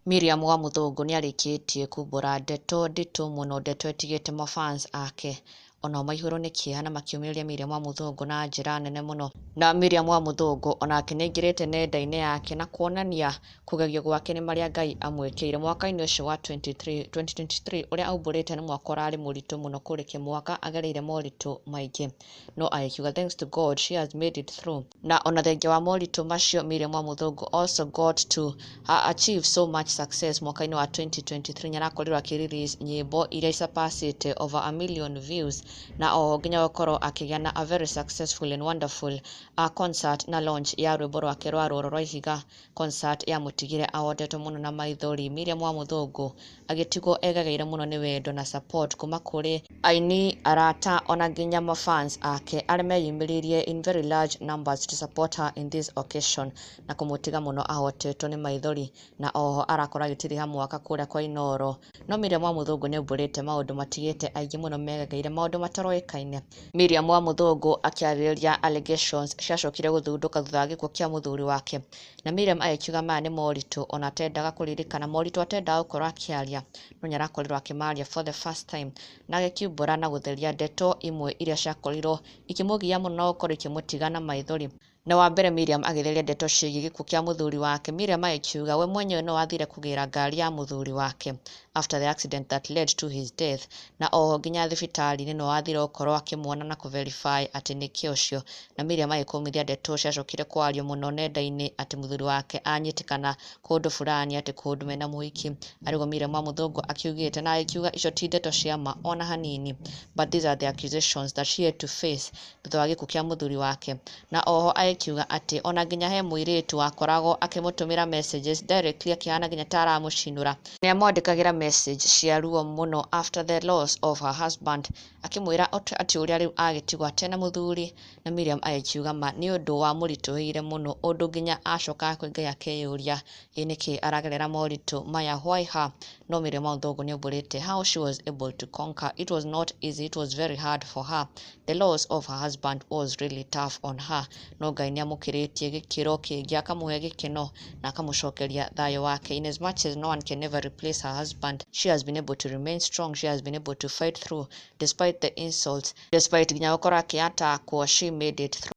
Miriam Wamuthungu nĩarĩkĩtie kumbũra ndeto nditũ mũno, ndeto ĩtigĩte mafans ake ona maihũrwo nĩ kĩeha na makiumĩrĩria Miriam Wamuthungu na njĩra nene mũno. Na Miriam Wamuthungu onake nĩaingĩrĩte nenda-inĩ yake na kuonania kũgegio gwake nĩ marĩa Ngai amwĩkĩire mwaka-inĩ ũcio wa 2023 ũrĩa aumbũrĩte nĩ mwaka ũrarĩ mũritũ mũno kũrĩkia mwaka, agereire moritũ maingĩ no agĩkiuga thanks to God she has made it through. Na ona thengia wa moritũ macio Miriam Wamuthungu also got to achieve so much success. Mwaka-inĩ wa 2023 nĩarakorirwo akĩ-release nyĩmbo iria icapacĩte over 1 million views na oho nginya gũkorwo akĩgĩa na a very successful and wonderful concert na launch ya rwĩmbo rwake rwa rũrũ rwa Ihiga, concert ya mũtigire ahotetwo mũno na maithori. Miriam Wamuthungu agĩtigwo egegeire mũno nĩ wendo na support kuma kũrĩ aini, arata ona nginya mafans ake arĩa meyumĩririe in very large numbers to support her in this occasion na kũmũtiga mũno ahotetwo nĩ maithori. Na oho arakora agĩtiriha mwaka kũrĩa kwa Inoro. No Miriam Wamuthungu nĩaumbũrĩte maũndũ matigĩte aingĩ mũno megegeire maũndũ mataroĩkaine. Miriam Wamuthungu akĩarĩrĩria allegations ciacokire gũthundũka thutha wa gĩkuũ kĩa mũthuri wake, na Miriam agĩkiuga maya nĩ moritũ ona atendaga kũririkana, moritũ atendaga gũkorwo akĩaria no nĩarakorirwo akĩmaria for the first time, na agĩkiumbũra na gũtheria ndeto imwe iria ciakorirwo ikĩmũgia mũno na gũkorwo ikĩmũtiga na maithori. Na wa mbere Miriam agĩtheria ndeto ciĩgiĩ gĩkuũ kĩa mũthuri wake. Miriam agĩkiuga we mwenyewe no athire kũgĩra ngari ya mũthuri wake after the accident that led to his death, na oho nginya thibitarĩ-inĩ no athire gũkorwo akĩmuona na kũverify atĩ nĩkĩo ũcio. Na Miriam agĩkũmithia ndeto ciacokire kwario mũno nenda-inĩ atĩ mũthuri wake anyitĩkana kũndũ fulani, atĩ kũndũ mena mũhiki. Arĩguo Miriam Wamuthungu akiugĩte na agĩkiuga icio ti ndeto cia ma ona hanini, but these are the accusations that she had to face thutha wa gĩkuũ kĩa mũthuri wake. Na oho agĩkiuga atĩ ona nginya he mũirĩtu wakoragwo akĩmũtũmĩra messages directly akĩhana nginya ta aramũcinũra, nĩamwandĩkagĩra message cia ruo mũno after the loss of her husband, akĩmwĩra atĩ ũrĩa rĩu agĩtigwo atena mũthuri. Na Miriam agĩkiuga ma nĩ ũndũ wa mũritũhĩire mũno, ũndũ nginya acoka kwĩ Ngai akeyũria ĩ nĩkĩ aragerera moritũ maya, why her? No Miriam Wamuthungu nĩaumbũrĩte how she was able to conquer. It was not easy, it was very hard for her. The loss of her husband was really tough on her. No Ngai nĩamũkĩrĩtie gĩkĩro kĩngĩ, akamũhe gĩkeno na akamũcokeria thayũ wake. In as much as no one can never replace her husband, she has been able to remain strong, she has been able to fight through despite the insults, despite nginya gũkorwo akĩ-attackwo, she made it through.